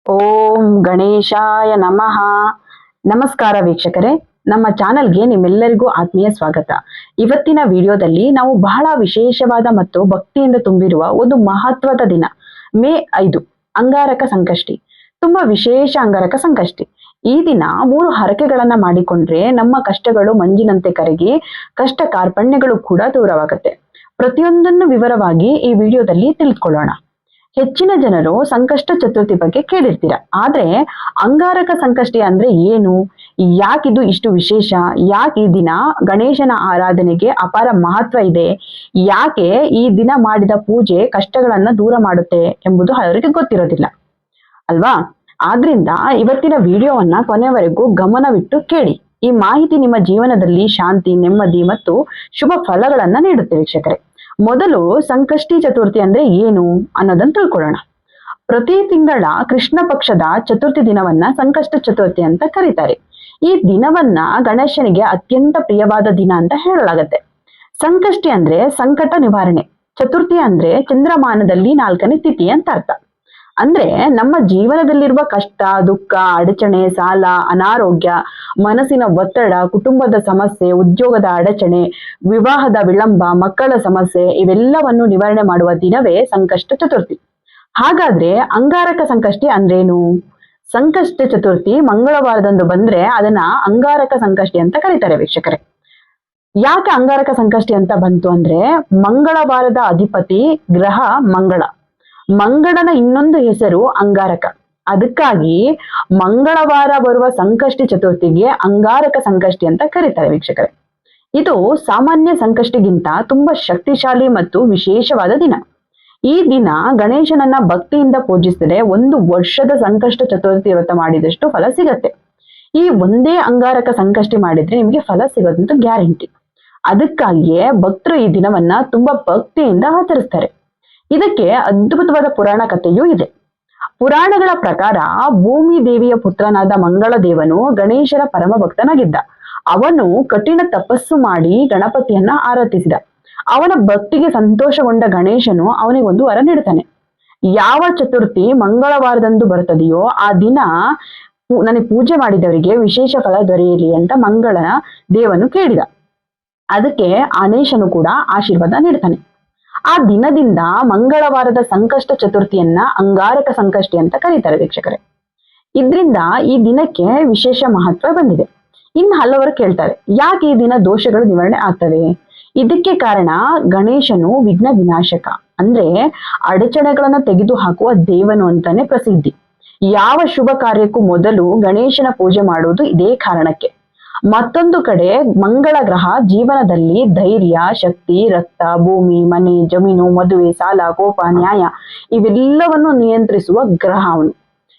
ಓಂ ಗಣೇಶಾಯ ನಮಃ. ನಮಸ್ಕಾರ ವೀಕ್ಷಕರೇ, ನಮ್ಮ ಚಾನೆಲ್ಗೆ ನಿಮ್ಮೆಲ್ಲರಿಗೂ ಆತ್ಮೀಯ ಸ್ವಾಗತ. ಇವತ್ತಿನ ವಿಡಿಯೋದಲ್ಲಿ ನಾವು ಬಹಳ ವಿಶೇಷವಾದ ಮತ್ತು ಭಕ್ತಿಯಿಂದ ತುಂಬಿರುವ ಒಂದು ಮಹತ್ವದ ದಿನ, ಮೇ 5 ಅಂಗಾರಕ ಸಂಕಷ್ಟಿ. ತುಂಬಾ ವಿಶೇಷ ಅಂಗಾರಕ ಸಂಕಷ್ಟಿ. ಈ ದಿನ 3 ಹರಕೆಗಳನ್ನ ಮಾಡಿಕೊಂಡ್ರೆ ನಮ್ಮ ಕಷ್ಟಗಳು ಮಂಜಿನಂತೆ ಕರಗಿ ಕಷ್ಟ ಕಾರ್ಪಣ್ಯಗಳು ಕೂಡ ದೂರವಾಗುತ್ತೆ. ಪ್ರತಿಯೊಂದನ್ನು ವಿವರವಾಗಿ ಈ ವಿಡಿಯೋದಲ್ಲಿ ತಿಳಿದುಕೊಳ್ಳೋಣ. ಹೆಚ್ಚಿನ ಜನರು ಸಂಕಷ್ಟ ಚತುರ್ಥಿ ಬಗ್ಗೆ ಕೇಳಿರ್ತೀರ, ಆದ್ರೆ ಅಂಗಾರಕ ಸಂಕಷ್ಟಿ ಅಂದ್ರೆ ಏನು, ಯಾಕಿದು ಇಷ್ಟು ವಿಶೇಷ, ಯಾಕೆ ಈ ದಿನ ಗಣೇಶನ ಆರಾಧನೆಗೆ ಅಪಾರ ಮಹತ್ವ ಇದೆ, ಯಾಕೆ ಈ ದಿನ ಮಾಡಿದ ಪೂಜೆ ಕಷ್ಟಗಳನ್ನ ದೂರ ಮಾಡುತ್ತೆ ಎಂಬುದು ಅವರಿಗೆ ಗೊತ್ತಿರೋದಿಲ್ಲ ಅಲ್ವಾ. ಆದ್ರಿಂದ ಇವತ್ತಿನ ವಿಡಿಯೋವನ್ನ ಕೊನೆವರೆಗೂ ಗಮನವಿಟ್ಟು ಕೇಳಿ. ಈ ಮಾಹಿತಿ ನಿಮ್ಮ ಜೀವನದಲ್ಲಿ ಶಾಂತಿ, ನೆಮ್ಮದಿ ಮತ್ತು ಶುಭ ಫಲಗಳನ್ನ ನೀಡುತ್ತೆ ವೀಕ್ಷಕರೇ. ಮೊದಲು ಸಂಕಷ್ಟಿ ಚತುರ್ಥಿ ಅಂದ್ರೆ ಏನು ಅನ್ನೋದನ್ನ ತಿಳ್ಕೊಳ್ಳೋಣ. ಪ್ರತಿ ತಿಂಗಳ ಕೃಷ್ಣ ಪಕ್ಷದ ಚತುರ್ಥಿ ದಿನವನ್ನ ಸಂಕಷ್ಟ ಚತುರ್ಥಿ ಅಂತ ಕರೀತಾರೆ. ಈ ದಿನವನ್ನ ಗಣೇಶನಿಗೆ ಅತ್ಯಂತ ಪ್ರಿಯವಾದ ದಿನ ಅಂತ ಹೇಳಲಾಗತ್ತೆ. ಸಂಕಷ್ಟಿ ಅಂದ್ರೆ ಸಂಕಟ ನಿವಾರಣೆ, ಚತುರ್ಥಿ ಅಂದ್ರೆ ಚಂದ್ರಮಾನದಲ್ಲಿ 4ನೇ ತಿಥಿ ಅಂತ ಅರ್ಥ. ಅಂದ್ರೆ ನಮ್ಮ ಜೀವನದಲ್ಲಿರುವ ಕಷ್ಟ, ದುಃಖ, ಅಡಚಣೆ, ಸಾಲ, ಅನಾರೋಗ್ಯ, ಮನಸ್ಸಿನ ಒತ್ತಡ, ಕುಟುಂಬದ ಸಮಸ್ಯೆ, ಉದ್ಯೋಗದ ಅಡಚಣೆ, ವಿವಾಹದ ವಿಳಂಬ, ಮಕ್ಕಳ ಸಮಸ್ಯೆ ಇವೆಲ್ಲವನ್ನು ನಿವಾರಣೆ ಮಾಡುವ ದಿನವೇ ಸಂಕಷ್ಟ ಚತುರ್ಥಿ. ಹಾಗಾದ್ರೆ ಅಂಗಾರಕ ಸಂಕಷ್ಟಿ ಅಂದ್ರೇನು? ಸಂಕಷ್ಟ ಚತುರ್ಥಿ ಮಂಗಳವಾರದಂದು ಬಂದ್ರೆ ಅದನ್ನ ಅಂಗಾರಕ ಸಂಕಷ್ಟಿ ಅಂತ ಕರೀತಾರೆ ವೀಕ್ಷಕರೇ. ಯಾಕೆ ಅಂಗಾರಕ ಸಂಕಷ್ಟಿ ಅಂತ ಬಂತು ಅಂದ್ರೆ, ಮಂಗಳವಾರದ ಅಧಿಪತಿ ಗ್ರಹ ಮಂಗಳ. ಮಂಗಳನ ಇನ್ನೊಂದು ಹೆಸರು ಅಂಗಾರಕ. ಅದಕ್ಕಾಗಿ ಮಂಗಳವಾರ ಬರುವ ಸಂಕಷ್ಟಿ ಚತುರ್ಥಿಗೆ ಅಂಗಾರಕ ಸಂಕಷ್ಟಿ ಅಂತ ಕರೀತಾರೆ ವೀಕ್ಷಕರೇ. ಇದು ಸಾಮಾನ್ಯ ಸಂಕಷ್ಟಿಗಿಂತ ತುಂಬಾ ಶಕ್ತಿಶಾಲಿ ಮತ್ತು ವಿಶೇಷವಾದ ದಿನ. ಈ ದಿನ ಗಣೇಶನನ್ನ ಭಕ್ತಿಯಿಂದ ಪೂಜಿಸಿದರೆ 1 ವರ್ಷದ ಸಂಕಷ್ಟ ಚತುರ್ಥಿ ವ್ರತ ಮಾಡಿದಷ್ಟು ಫಲ ಸಿಗತ್ತೆ. ಈ ಒಂದೇ ಅಂಗಾರಕ ಸಂಕಷ್ಟಿ ಮಾಡಿದ್ರೆ ನಿಮಗೆ ಫಲ ಸಿಗೋದಂತೂ ಗ್ಯಾರಂಟಿ. ಅದಕ್ಕಾಗಿಯೇ ಭಕ್ತರು ಈ ದಿನವನ್ನ ತುಂಬಾ ಭಕ್ತಿಯಿಂದ ಆಚರಿಸ್ತಾರೆ. ಇದಕ್ಕೆ ಅದ್ಭುತವಾದ ಪುರಾಣ ಕಥೆಯೂ ಇದೆ. ಪುರಾಣಗಳ ಪ್ರಕಾರ ಭೂಮಿ ದೇವಿಯ ಪುತ್ರನಾದ ಮಂಗಳ ದೇವನು ಗಣೇಶನ ಪರಮ ಭಕ್ತನಾಗಿದ್ದ. ಅವನು ಕಠಿಣ ತಪಸ್ಸು ಮಾಡಿ ಗಣಪತಿಯನ್ನ ಆರಾಧಿಸಿದ. ಅವನ ಭಕ್ತಿಗೆ ಸಂತೋಷಗೊಂಡ ಗಣೇಶನು ಅವನಿಗೊಂದು ವರ ನೀಡುತ್ತಾನೆ. ಯಾವ ಚತುರ್ಥಿ ಮಂಗಳವಾರದಂದು ಬರುತ್ತದೆಯೋ ಆ ದಿನ ನನಗೆ ಪೂಜೆ ಮಾಡಿದವರಿಗೆ ವಿಶೇಷ ಫಲ ದೊರೆಯಲಿ ಅಂತ ಮಂಗಳ ದೇವನು ಕೇಳಿದ. ಅದಕ್ಕೆ ಗಣೇಶನು ಕೂಡ ಆಶೀರ್ವಾದ ನೀಡ್ತಾನೆ. ಆ ದಿನದಿಂದ ಮಂಗಳವಾರದ ಸಂಕಷ್ಟ ಚತುರ್ಥಿಯನ್ನ ಅಂಗಾರಕ ಸಂಕಷ್ಟಿ ಅಂತ ಕರೀತಾರೆ ವೀಕ್ಷಕರೇ. ಇದ್ರಿಂದ ಈ ದಿನಕ್ಕೆ ವಿಶೇಷ ಮಹತ್ವ ಬಂದಿದೆ. ಇನ್ನು ಹಲವರು ಕೇಳ್ತಾರೆ, ಯಾಕೆ ಈ ದಿನ ದೋಷಗಳು ನಿವಾರಣೆ ಆಗ್ತವೆ? ಇದಕ್ಕೆ ಕಾರಣ ಗಣೇಶನು ವಿಘ್ನ ವಿನಾಶಕ, ಅಂದ್ರೆ ಅಡಚಣೆಗಳನ್ನ ತೆಗೆದು ಹಾಕುವ ದೇವನು ಅಂತಾನೆ ಪ್ರಸಿದ್ಧಿ. ಯಾವ ಶುಭ ಕಾರ್ಯಕ್ಕೂ ಮೊದಲು ಗಣೇಶನ ಪೂಜೆ ಮಾಡುವುದು ಇದೇ ಕಾರಣಕ್ಕೆ. ಮತ್ತೊಂದು ಕಡೆ ಮಂಗಳ ಗ್ರಹ ಜೀವನದಲ್ಲಿ ಧೈರ್ಯ, ಶಕ್ತಿ, ರಕ್ತ, ಭೂಮಿ, ಮನೆ, ಜಮೀನು, ಮದುವೆ, ಸಾಲ, ಕೋಪ, ನ್ಯಾಯ ಇವೆಲ್ಲವನ್ನು ನಿಯಂತ್ರಿಸುವ ಗ್ರಹ ಅವನು.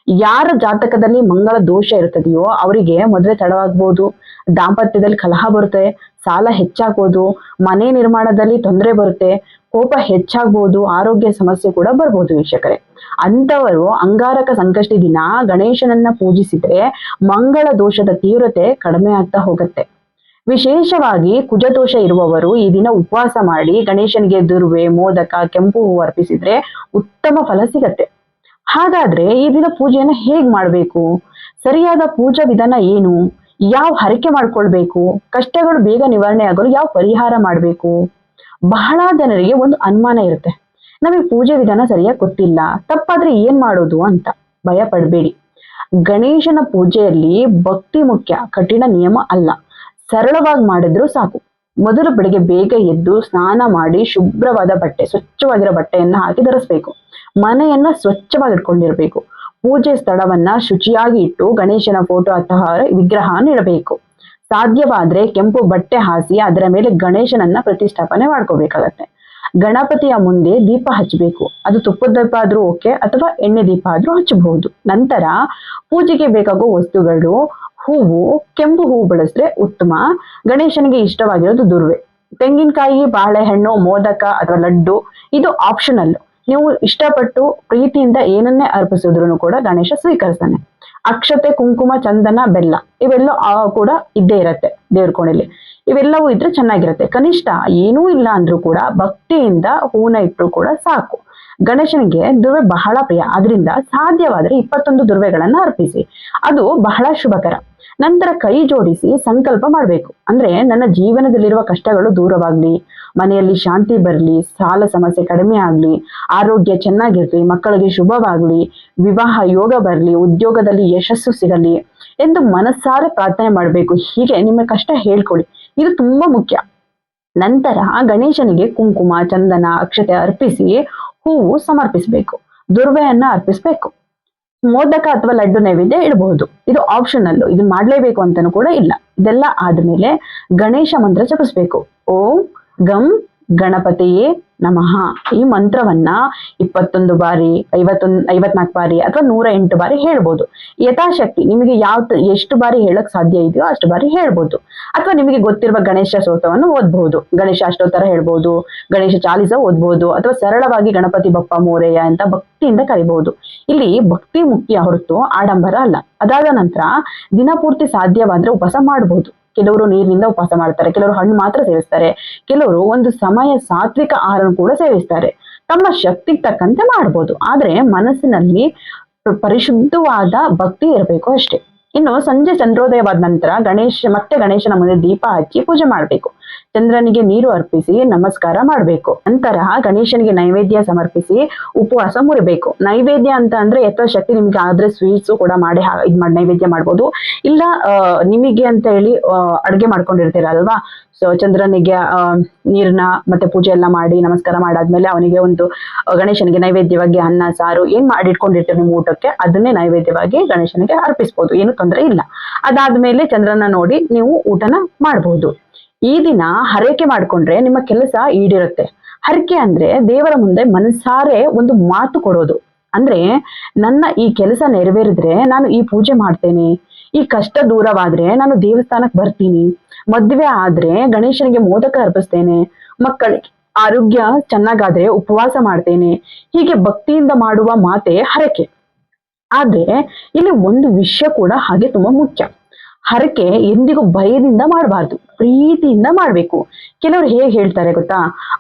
ಯಾರ ಜಾತಕದಲ್ಲಿ ಮಂಗಳ ದೋಷ ಇರ್ತದೆಯೋ ಅವರಿಗೆ ಮದುವೆ ತಡವಾಗ್ಬೋದು, ದಾಂಪತ್ಯದಲ್ಲಿ ಕಲಹ ಬರುತ್ತೆ, ಸಾಲ ಹೆಚ್ಚಾಗ್ಬೋದು, ಮನೆ ನಿರ್ಮಾಣದಲ್ಲಿ ತೊಂದರೆ ಬರುತ್ತೆ, ಕೋಪ ಹೆಚ್ಚಾಗ್ಬೋದು, ಆರೋಗ್ಯ ಸಮಸ್ಯೆ ಕೂಡ ಬರ್ಬೋದು ವೀಕ್ಷಕರೇ. ಅಂತವರು ಅಂಗಾರಕ ಸಂಕಷ್ಟಿ ದಿನ ಗಣೇಶನನ್ನ ಪೂಜಿಸಿದ್ರೆ ಮಂಗಳ ದೋಷದ ತೀವ್ರತೆ ಕಡಿಮೆ ಆಗ್ತಾ ಹೋಗುತ್ತೆ. ವಿಶೇಷವಾಗಿ ಕುಜದೋಷ ಇರುವವರು ಈ ದಿನ ಉಪವಾಸ ಮಾಡಿ ಗಣೇಶನಿಗೆ ದುರ್ವೆ, ಮೋದಕ, ಕೆಂಪು ಹೂವು ಅರ್ಪಿಸಿದ್ರೆ ಉತ್ತಮ ಫಲ ಸಿಗತ್ತೆ. ಹಾಗಾದ್ರೆ ಈ ದಿನ ಪೂಜೆಯನ್ನ ಹೇಗ್ ಮಾಡ್ಬೇಕು? ಸರಿಯಾದ ಪೂಜಾ ವಿಧಾನ ಏನು? ಯಾವ ಹರಕೆ ಮಾಡ್ಕೊಳ್ಬೇಕು? ಕಷ್ಟಗಳು ಬೇಗ ನಿವಾರಣೆ ಆಗಲು ಯಾವ ಪರಿಹಾರ ಮಾಡ್ಬೇಕು? ಬಹಳ ಜನರಿಗೆ ಒಂದು ಅನುಮಾನ ಇರುತ್ತೆ, ನಮಗೆ ಪೂಜೆ ವಿಧಾನ ಸರಿಯಾಗಿ ಗೊತ್ತಿಲ್ಲ, ತಪ್ಪಾದ್ರೆ ಏನ್ ಮಾಡೋದು ಅಂತ. ಭಯ ಪಡಬೇಡಿ. ಗಣೇಶನ ಪೂಜೆಯಲ್ಲಿ ಭಕ್ತಿ ಮುಖ್ಯ, ಕಠಿಣ ನಿಯಮ ಅಲ್ಲ. ಸರಳವಾಗಿ ಮಾಡಿದ್ರು ಸಾಕು. ಮೊದಲು ಬೆಳಿಗ್ಗೆ ಬೇಗ ಎದ್ದು ಸ್ನಾನ ಮಾಡಿ ಶುಭ್ರವಾದ ಬಟ್ಟೆ, ಸ್ವಚ್ಛವಾಗಿರೋ ಬಟ್ಟೆಯನ್ನ ಹಾಕಿ ಧರಿಸ್ಬೇಕು. ಮನೆಯನ್ನ ಸ್ವಚ್ಛವಾಗಿ ಇಟ್ಕೊಂಡಿರ್ಬೇಕು. ಪೂಜೆ ಸ್ಥಳವನ್ನ ಶುಚಿಯಾಗಿ ಇಟ್ಟು ಗಣೇಶನ ಫೋಟೋ ಅಥವಾ ವಿಗ್ರಹ ಇಡಬೇಕು. ಸಾಧ್ಯವಾದ್ರೆ ಕೆಂಪು ಬಟ್ಟೆ ಹಾಸಿ ಅದರ ಮೇಲೆ ಗಣೇಶನನ್ನ ಪ್ರತಿಷ್ಠಾಪನೆ ಮಾಡ್ಕೋಬೇಕಾಗತ್ತೆ. ಗಣಪತಿಯ ಮುಂದೆ ದೀಪ ಹಚ್ಚಬೇಕು. ಅದು ತುಪ್ಪದ ದೀಪ ಆದ್ರೂ ಓಕೆ, ಅಥವಾ ಎಣ್ಣೆ ದೀಪ ಆದ್ರೂ ಹಚ್ಚಬಹುದು. ನಂತರ ಪೂಜೆಗೆ ಬೇಕಾಗುವ ವಸ್ತುಗಳು: ಹೂವು, ಕೆಂಪು ಹೂವು ಬಳಸಿದ್ರೆ ಉತ್ತಮ. ಗಣೇಶನಿಗೆ ಇಷ್ಟವಾಗಿರೋದು ದುರ್ವೆ, ತೆಂಗಿನಕಾಯಿ, ಬಾಳೆಹಣ್ಣು, ಮೋದಕ ಅಥವಾ ಲಡ್ಡು ಇದು ಆಪ್ಷನಲ್. ನೀವು ಇಷ್ಟಪಟ್ಟು ಪ್ರೀತಿಯಿಂದ ಏನನ್ನೇ ಅರ್ಪಿಸಿದ್ರು ಕೂಡ ಗಣೇಶ ಸ್ವೀಕರಿಸ್ತಾನೆ. ಅಕ್ಷತೆ, ಕುಂಕುಮ, ಚಂದನ, ಬೆಲ್ಲ ಇವೆಲ್ಲ ಕೂಡ ಇದ್ದೇ ಇರತ್ತೆ ದೇವ್ರ ಕೋಣೆಯಲ್ಲಿ. ಇವೆಲ್ಲವೂ ಇದ್ರೆ ಚೆನ್ನಾಗಿರುತ್ತೆ. ಕನಿಷ್ಠ ಏನೂ ಇಲ್ಲ ಅಂದ್ರೂ ಕೂಡ ಭಕ್ತಿಯಿಂದ ಹೂವನ್ನ ಇಟ್ಟರು ಕೂಡ ಸಾಕು. ಗಣೇಶನಿಗೆ ದುರ್ವೆ ಬಹಳ ಪ್ರಿಯ, ಆದ್ರಿಂದ ಸಾಧ್ಯವಾದರೆ 21 ದುರ್ವೆಗಳನ್ನ ಅರ್ಪಿಸಿ, ಅದು ಬಹಳ ಶುಭಕರ. ನಂತರ ಕೈ ಜೋಡಿಸಿ ಸಂಕಲ್ಪ ಮಾಡಬೇಕು. ಅಂದ್ರೆ ನನ್ನ ಜೀವನದಲ್ಲಿರುವ ಕಷ್ಟಗಳು ದೂರವಾಗ್ಲಿ, ಮನೆಯಲ್ಲಿ ಶಾಂತಿ ಬರಲಿ, ಸಾಲ ಸಮಸ್ಯೆ ಕಡಿಮೆ ಆಗ್ಲಿ, ಆರೋಗ್ಯ ಚೆನ್ನಾಗಿರ್ಲಿ, ಮಕ್ಕಳಿಗೆ ಶುಭವಾಗ್ಲಿ, ವಿವಾಹ ಯೋಗ ಬರಲಿ, ಉದ್ಯೋಗದಲ್ಲಿ ಯಶಸ್ಸು ಸಿಗಲಿ ಎಂದು ಮನಸ್ಸಾರೆ ಪ್ರಾರ್ಥನೆ ಮಾಡಬೇಕು. ಹೀಗೆ ನಿಮ್ಮ ಕಷ್ಟ ಹೇಳ್ಕೊಳ್ಳಿ, ಇದು ತುಂಬಾ ಮುಖ್ಯ. ನಂತರ ಗಣೇಶನಿಗೆ ಕುಂಕುಮ, ಚಂದನ, ಅಕ್ಷತೆ ಅರ್ಪಿಸಿ ಹೂವು ಸಮರ್ಪಿಸಬೇಕು. ದುರ್ವೆಯನ್ನ ಅರ್ಪಿಸಬೇಕು. ಮೋದಕ ಅಥವಾ ಲಡ್ಡು ನೈವೇದ್ಯ ಇಡಬಹುದು, ಇದು ಆಪ್ಷನಲ್, ಇದು ಮಾಡ್ಲೇಬೇಕು ಅಂತಾನು ಕೂಡ ಇಲ್ಲ. ಇದೆಲ್ಲ ಆದ್ಮೇಲೆ ಗಣೇಶ ಮಂತ್ರ ಜಪಿಸ್ಬೇಕು. ಓಂ ಗಂ ಗಣಪತಿಯೇ ನಮಃ. ಈ ಮಂತ್ರವನ್ನ 21 ಬಾರಿ, 54 ಬಾರಿ ಅಥವಾ 108 ಬಾರಿ ಹೇಳ್ಬೋದು. ಯಥಾಶಕ್ತಿ ನಿಮಗೆ ಎಷ್ಟು ಬಾರಿ ಹೇಳಕ್ ಸಾಧ್ಯ ಇದೆಯೋ ಅಷ್ಟು ಬಾರಿ ಹೇಳ್ಬೋದು. ಅಥವಾ ನಿಮಗೆ ಗೊತ್ತಿರುವ ಗಣೇಶ ಸ್ತೋತ್ರವನ್ನು ಓದ್ಬಹುದು, ಗಣೇಶ ಅಷ್ಟೋತ್ತರ ಹೇಳ್ಬಹುದು, ಗಣೇಶ ಚಾಲಿಸ ಓದ್ಬಹುದು, ಅಥವಾ ಸರಳವಾಗಿ ಗಣಪತಿ ಬಪ್ಪ ಮೋರೆಯ ಅಂತ ಭಕ್ತಿಯಿಂದ ಕರಿಬಹುದು. ಇಲ್ಲಿ ಭಕ್ತಿ ಮುಖ್ಯ ಹೊರತು ಆಡಂಬರ ಅಲ್ಲ. ಅದಾದ ನಂತರ ದಿನಪೂರ್ತಿ ಸಾಧ್ಯವಾದ್ರೆ ಉಪವಾಸ ಮಾಡಬಹುದು. ಕೆಲವರು ನೀರಿನಿಂದ ಉಪವಾಸ ಮಾಡ್ತಾರೆ, ಕೆಲವರು ಹಣ್ಣು ಮಾತ್ರ ಸೇವಿಸ್ತಾರೆ, ಕೆಲವರು ಒಂದು ಸಮಯ ಸಾತ್ವಿಕ ಆಹಾರ ಕೂಡ ಸೇವಿಸ್ತಾರೆ. ತಮ್ಮ ಶಕ್ತಿಗೆ ತಕ್ಕಂತೆ ಮಾಡ್ಬೋದು, ಆದ್ರೆ ಮನಸ್ಸಿನಲ್ಲಿ ಪರಿಶುದ್ಧವಾದ ಭಕ್ತಿ ಇರಬೇಕು ಅಷ್ಟೇ. ಇನ್ನು ಸಂಜೆ ಚಂದ್ರೋದಯವಾದ ನಂತರ ಗಣೇಶನ ಮುಂದೆ ದೀಪ ಹಚ್ಚಿ ಪೂಜೆ ಮಾಡಬೇಕು. ಚಂದ್ರನಿಗೆ ನೀರು ಅರ್ಪಿಸಿ ನಮಸ್ಕಾರ ಮಾಡಬೇಕು. ನಂತರ ಗಣೇಶನಿಗೆ ನೈವೇದ್ಯ ಸಮರ್ಪಿಸಿ ಉಪವಾಸ ಮುರಿಬೇಕು. ನೈವೇದ್ಯ ಅಂತ ಅಂದ್ರೆ ಯಥಾಶಕ್ತಿ ನಿಮ್ಗೆ ಆದ್ರೆ ಸ್ವೀಟ್ಸ್ ಕೂಡ ಮಾಡಿ ನೈವೇದ್ಯ ಮಾಡ್ಬೋದು. ಇಲ್ಲ ನಿಮಗೆ ಅಂತ ಹೇಳಿ ಅಡ್ಗೆ ಮಾಡ್ಕೊಂಡಿರ್ತೀರಲ್ವಾ, ಸೊ ಚಂದ್ರನಿಗೆ ನೀರ್ನ ಮತ್ತೆ ಪೂಜೆ ಎಲ್ಲ ಮಾಡಿ ನಮಸ್ಕಾರ ಮಾಡಾದ್ಮೇಲೆ ಅವನಿಗೆ ಒಂದು ಗಣೇಶನಿಗೆ ನೈವೇದ್ಯವಾಗಿ ಅನ್ನ ಸಾರು ಏನ್ ಮಾಡಿಟ್ಕೊಂಡಿರ್ತೀರಿ ನಿಮ್ಮ ಊಟಕ್ಕೆ, ಅದನ್ನೇ ನೈವೇದ್ಯವಾಗಿ ಗಣೇಶನಿಗೆ ಅರ್ಪಿಸಬಹುದು, ಏನು ತೊಂದರೆ ಇಲ್ಲ. ಅದಾದ್ಮೇಲೆ ಚಂದ್ರನ ನೋಡಿ ನೀವು ಊಟನ ಮಾಡಬಹುದು. ಈ ದಿನ ಹರಕೆ ಮಾಡ್ಕೊಂಡ್ರೆ ನಿಮ್ಮ ಕೆಲಸ ಈಡಿರುತ್ತೆ. ಹರಕೆ ಅಂದ್ರೆ ದೇವರ ಮುಂದೆ ಮನಸಾರೆ ಒಂದು ಮಾತು ಕೊಡೋದು. ಅಂದ್ರೆ ನನ್ನ ಈ ಕೆಲಸ ನೆರವೇರಿದ್ರೆ ನಾನು ಈ ಪೂಜೆ ಮಾಡ್ತೇನೆ, ಈ ಕಷ್ಟ ದೂರವಾದ್ರೆ ನಾನು ದೇವಸ್ಥಾನಕ್ಕೆ ಬರ್ತೀನಿ, ಮದ್ವೆ ಆದ್ರೆ ಗಣೇಶನಿಗೆ ಮೋದಕ ಅರ್ಪಿಸ್ತೇನೆ, ಮಕ್ಕಳಿಗೆ ಆರೋಗ್ಯ ಚೆನ್ನಾಗಾದ್ರೆ ಉಪವಾಸ ಮಾಡ್ತೇನೆ. ಹೀಗೆ ಭಕ್ತಿಯಿಂದ ಮಾಡುವ ಮಾತೆ ಹರಕೆ. ಆದ್ರೆ ಇಲ್ಲಿ ಒಂದು ವಿಷಯ ಕೂಡ ಹಾಗೆ ತುಂಬಾ ಮುಖ್ಯ. ಹರಕೆ ಎಂದಿಗೂ ಭಯದಿಂದ ಮಾಡಬಾರ್ದು, ಪ್ರೀತಿಯಿಂದ ಮಾಡ್ಬೇಕು. ಕೆಲವರು ಹೇಗೆ ಹೇಳ್ತಾರೆ ಗೊತ್ತಾ,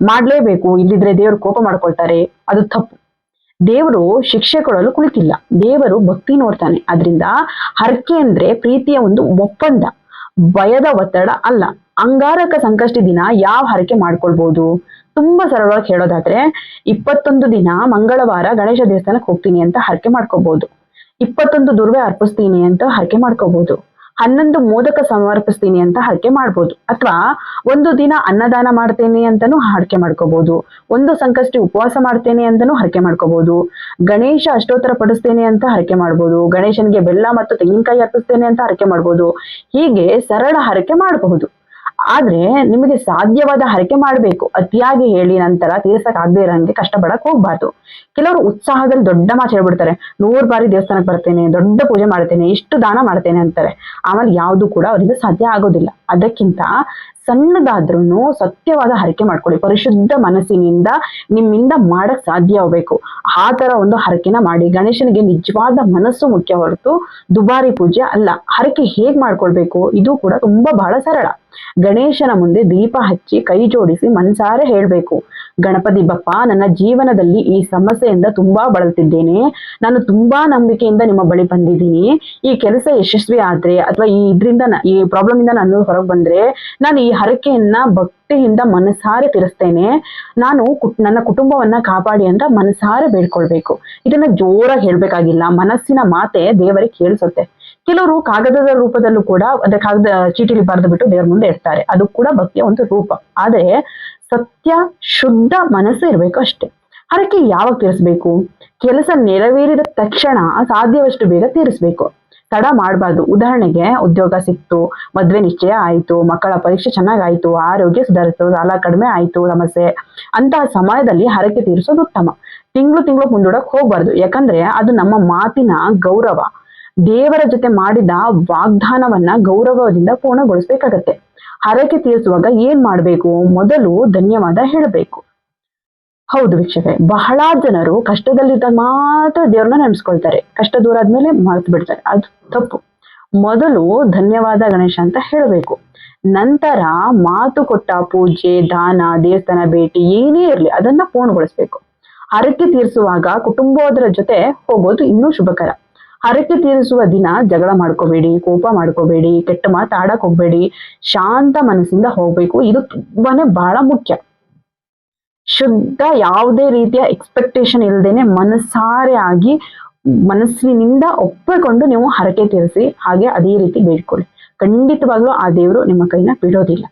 ಮಾಡ್ಲೇಬೇಕು ಇಲ್ಲಿದ್ರೆ ದೇವರು ಕೋಪ ಮಾಡ್ಕೊಳ್ತಾರೆ, ಅದು ತಪ್ಪು. ದೇವರು ಶಿಕ್ಷೆ ಕೊಡಲು ಕುಳಿತಿಲ್ಲ, ದೇವರು ಭಕ್ತಿ ನೋಡ್ತಾನೆ. ಆದ್ರಿಂದ ಹರಕೆ ಅಂದ್ರೆ ಪ್ರೀತಿಯ ಒಂದು ಒಪ್ಪಂದ, ಭಯದ ಒತ್ತಡ ಅಲ್ಲ. ಅಂಗಾರಕ ಸಂಕಷ್ಟಿ ದಿನ ಯಾವ ಹರಕೆ ಮಾಡ್ಕೊಳ್ಬಹುದು? ತುಂಬಾ ಸರಳವಾಗಿ ಹೇಳೋದಾದ್ರೆ 21 ದಿನ ಮಂಗಳವಾರ ಗಣೇಶ ದೇವಸ್ಥಾನಕ್ಕೆ ಹೋಗ್ತೀನಿ ಅಂತ ಹರಕೆ ಮಾಡ್ಕೋಬಹುದು, 21 ದುರ್ವೆ ಅರ್ಪಿಸ್ತೀನಿ ಅಂತ ಹರಕೆ ಮಾಡ್ಕೋಬಹುದು, 11 ಮೋದಕ ಸಮರ್ಪಿಸ್ತೀನಿ ಅಂತ ಹರಕೆ ಮಾಡ್ಬೋದು. ಅಥವಾ ಒಂದು ದಿನ ಅನ್ನದಾನ ಮಾಡ್ತೇನೆ ಅಂತಾನು ಹರಕೆ ಮಾಡ್ಕೋಬಹುದು, ಒಂದು ಸಂಕಷ್ಟಿ ಉಪವಾಸ ಮಾಡ್ತೇನೆ ಅಂತಾನು ಹರಕೆ ಮಾಡ್ಕೋಬಹುದು, ಗಣೇಶ ಅಷ್ಟೋತ್ತರ ಪಡಿಸ್ತೇನೆ ಅಂತ ಹರಕೆ ಮಾಡ್ಬೋದು, ಗಣೇಶನಿಗೆ ಬೆಲ್ಲ ಮತ್ತು ತೆಂಗಿನಕಾಯಿ ಅರ್ಪಿಸ್ತೇನೆ ಅಂತ ಹರಕೆ ಮಾಡ್ಬೋದು. ಹೀಗೆ ಸರಳ ಹರಕೆ ಮಾಡಬಹುದು. ಆದ್ರೆ ನಿಮಗೆ ಸಾಧ್ಯವಾದ ಹರಕೆ ಮಾಡ್ಬೇಕು. ಅತಿಯಾಗಿ ಹೇಳಿ ನಂತರ ತೀರ್ಸಕ್ ಆಗದೆ ಇರೋಂಗೆ ಕಷ್ಟಪಡಕ್ ಹೋಗ್ಬಾರ್ದು. ಕೆಲವರು ಉತ್ಸಾಹದಲ್ಲಿ ದೊಡ್ಡ ಮಾತು ಹೇಳ್ಬಿಡ್ತಾರೆ, 100 ಬಾರಿ ದೇವಸ್ಥಾನಕ್ಕೆ ಬರ್ತೇನೆ, ದೊಡ್ಡ ಪೂಜೆ ಮಾಡ್ತೇನೆ, ಇಷ್ಟು ದಾನ ಮಾಡ್ತೇನೆ ಅಂತಾರೆ. ಆಮೇಲೆ ಯಾವುದು ಕೂಡ ಅವರಿಂದ ಸಾಧ್ಯ ಆಗೋದಿಲ್ಲ. ಅದಕ್ಕಿಂತ ಸಣ್ಣದಾದ್ರೂ ಸತ್ಯವಾದ ಹರಕೆ ಮಾಡ್ಕೊಳ್ಳಿ. ಪರಿಶುದ್ಧ ಮನಸ್ಸಿನಿಂದ ನಿಮ್ಮಿಂದ ಮಾಡಕ್ ಸಾಧ್ಯ ಆಗ್ಬೇಕು, ಆ ತರ ಒಂದು ಹರಕೆನ ಮಾಡಿ. ಗಣೇಶನಿಗೆ ನಿಜವಾದ ಮನಸ್ಸು ಮುಖ್ಯ ಹೊರತು ದುಬಾರಿ ಪೂಜೆ ಅಲ್ಲ. ಹರಕೆ ಹೇಗ್ ಮಾಡ್ಕೊಳ್ಬೇಕು ಇದು ಕೂಡ ತುಂಬಾ ಬಹಳ ಸರಳ. ಗಣೇಶನ ಮುಂದೆ ದೀಪ ಹಚ್ಚಿ ಕೈ ಜೋಡಿಸಿ ಮನಸಾರೆ ಹೇಳ್ಬೇಕು, ಗಣಪತಿ ಬಪ್ಪ, ನನ್ನ ಜೀವನದಲ್ಲಿ ಈ ಸಮಸ್ಯೆಯಿಂದ ತುಂಬಾ ಬಳಲ್ತಿದ್ದೇನೆ, ನಾನು ತುಂಬಾ ನಂಬಿಕೆಯಿಂದ ನಿಮ್ಮ ಬಳಿ ಬಂದಿದ್ದೀನಿ. ಈ ಕೆಲಸ ಯಶಸ್ವಿ ಆದ್ರೆ ಅಥವಾ ಈ ಪ್ರಾಬ್ಲಮ್ ಇಂದ ನಾನು ಹೊರಗೆ ಬಂದ್ರೆ ನಾನು ಈ ಹರಕೆಯನ್ನ ಭಕ್ತಿಯಿಂದ ಮನಸಾರೆ ತೀರಿಸ್ತೇನೆ. ನಾನು ನನ್ನ ಕುಟುಂಬವನ್ನ ಕಾಪಾಡಿ ಅಂತ ಮನಸಾರೆ ಬೇಡ್ಕೊಳ್ಬೇಕು. ಇದನ್ನ ಜೋರಾಗಿ ಹೇಳ್ಬೇಕಾಗಿಲ್ಲ, ಮನಸ್ಸಿನ ಮಾತೆ ದೇವರಿಗೆ ಕೇಳಿಸುತ್ತೆ. ಕೆಲವರು ಕಾಗದದ ರೂಪದಲ್ಲೂ ಕೂಡ ಅದೇ ಕಾಗದ ಚೀಟಿಲಿ ಬರೆದು ಬಿಟ್ಟು ದೇವರ ಮುಂದೆ ಇಡ್ತಾರೆ, ಅದು ಕೂಡ ಭಕ್ತಿಯ ಒಂದು ರೂಪ. ಆದ್ರೆ ಸತ್ಯ ಶುದ್ಧ ಮನಸ್ಸು ಇರ್ಬೇಕು ಅಷ್ಟೇ. ಹರಕೆ ಯಾವಾಗ ತೀರಿಸ್ಬೇಕು? ಕೆಲಸ ನೆರವೇರಿದ ತಕ್ಷಣ ಸಾಧ್ಯವಷ್ಟು ಬೇಗ ತೀರಿಸ್ಬೇಕು, ತಡ ಮಾಡಬಾರ್ದು. ಉದಾಹರಣೆಗೆ ಉದ್ಯೋಗ ಸಿಕ್ತು, ಮದ್ವೆ ನಿಶ್ಚಯ ಆಯ್ತು, ಮಕ್ಕಳ ಪರೀಕ್ಷೆ ಚೆನ್ನಾಗಾಯ್ತು, ಆರೋಗ್ಯ ಸುಧಾರಿತು, ಸಾಲ ಕಡಿಮೆ ಆಯ್ತು, ಸಮಸ್ಯೆ ಅಂತಹ ಸಮಯದಲ್ಲಿ ಹರಕೆ ತೀರಿಸೋದು ಉತ್ತಮ. ತಿಂಗಳು ಮುಂದೂಡಕ್ ಹೋಗ್ಬಾರ್ದು, ಯಾಕಂದ್ರೆ ಅದು ನಮ್ಮ ಮಾತಿನ ಗೌರವ. ದೇವರ ಜೊತೆ ಮಾಡಿದ ವಾಗ್ದಾನವನ್ನ ಗೌರವದಿಂದ ಪೂರ್ಣಗೊಳಿಸ್ಬೇಕಾಗತ್ತೆ. ಹರಕೆ ತೀರಿಸುವಾಗ ಏನ್ ಮಾಡ್ಬೇಕು? ಮೊದಲು ಧನ್ಯವಾದ ಹೇಳಬೇಕು. ಹೌದು ವೀಕ್ಷಕರೇ, ಬಹಳ ಜನರು ಕಷ್ಟದಲ್ಲಿದ್ದಾಗ ಮಾತ್ರ ದೇವ್ರನ್ನ ನೆನೆಸ್ಕೊಳ್ತಾರೆ, ಕಷ್ಟ ದೂರ ಆದ್ಮೇಲೆ ಮರೆತು ಬಿಡ್ತಾರೆ, ಅದು ತಪ್ಪು. ಮೊದಲು ಧನ್ಯವಾದ ಗಣೇಶ ಅಂತ ಹೇಳಬೇಕು. ನಂತರ ಮಾತು ಕೊಟ್ಟ ಪೂಜೆ, ದಾನ, ದೇವಸ್ಥಾನ ಭೇಟಿ ಏನೇ ಇರ್ಲಿ ಅದನ್ನ ಪೂರ್ಣಗೊಳಿಸ್ಬೇಕು. ಹರಕೆ ತೀರಿಸುವಾಗ ಕುಟುಂಬದವರ ಜೊತೆ ಹೋಗೋದು ಇನ್ನೂ ಶುಭಕರ. ಹರಕೆ ತೀರಿಸುವ ದಿನ ಜಗಳ ಮಾಡ್ಕೋಬೇಡಿ, ಕೋಪ ಮಾಡ್ಕೋಬೇಡಿ, ಕೆಟ್ಟ ಮಾತಾಡಕ್ ಹೋಗ್ಬೇಡಿ, ಶಾಂತ ಮನಸ್ಸಿಂದ ಹೋಗ್ಬೇಕು. ಇದು ತುಂಬಾನೇ ಬಹಳ ಮುಖ್ಯ. ಶುದ್ಧ, ಯಾವುದೇ ರೀತಿಯ ಎಕ್ಸ್ಪೆಕ್ಟೇಷನ್ ಇಲ್ದೇನೆ ಮನಸಾರೆ ಆಗಿ ಮನಸ್ಸಿನಿಂದ ಒಪ್ಪಿಕೊಂಡು ನೀವು ಹರಕೆ ತೀರಿಸಿ, ಹಾಗೆ ಅದೇ ರೀತಿ ಬೇಡ್ಕೊಳ್ಳಿ. ಖಂಡಿತವಾಗ್ಲೂ ಆ ದೇವರು ನಿಮ್ಮ ಕೈನ ಬಿಡೋದಿಲ್ಲ.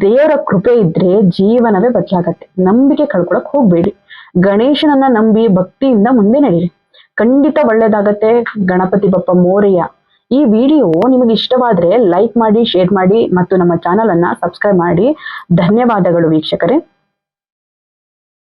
ದೇವರ ಕೃಪೆ ಇದ್ರೆ ಜೀವನವೇ ಬದಲಾಗತ್ತೆ. ನಂಬಿಕೆ ಕಳ್ಕೊಳಕ್ ಹೋಗ್ಬೇಡಿ. ಗಣೇಶನನ್ನ ನಂಬಿ ಭಕ್ತಿಯಿಂದ ಮುಂದೆ ನಡೀರಿ. ಖಂಡಿತ ಒಳ್ಳೇದಾಗತ್ತೆ. ಗಣಪತಿ ಬಪ್ಪ ಮೋರೆಯ. ಈ ವಿಡಿಯೋ ನಿಮಗೆ ಇಷ್ಟವಾದ್ರೆ ಲೈಕ್ ಮಾಡಿ, ಶೇರ್ ಮಾಡಿ ಮತ್ತು ನಮ್ಮ ಚಾನಲ್ ಅನ್ನ ಸಬ್ಸ್ಕ್ರೈಬ್ ಮಾಡಿ. ಧನ್ಯವಾದಗಳು ವೀಕ್ಷಕರೇ.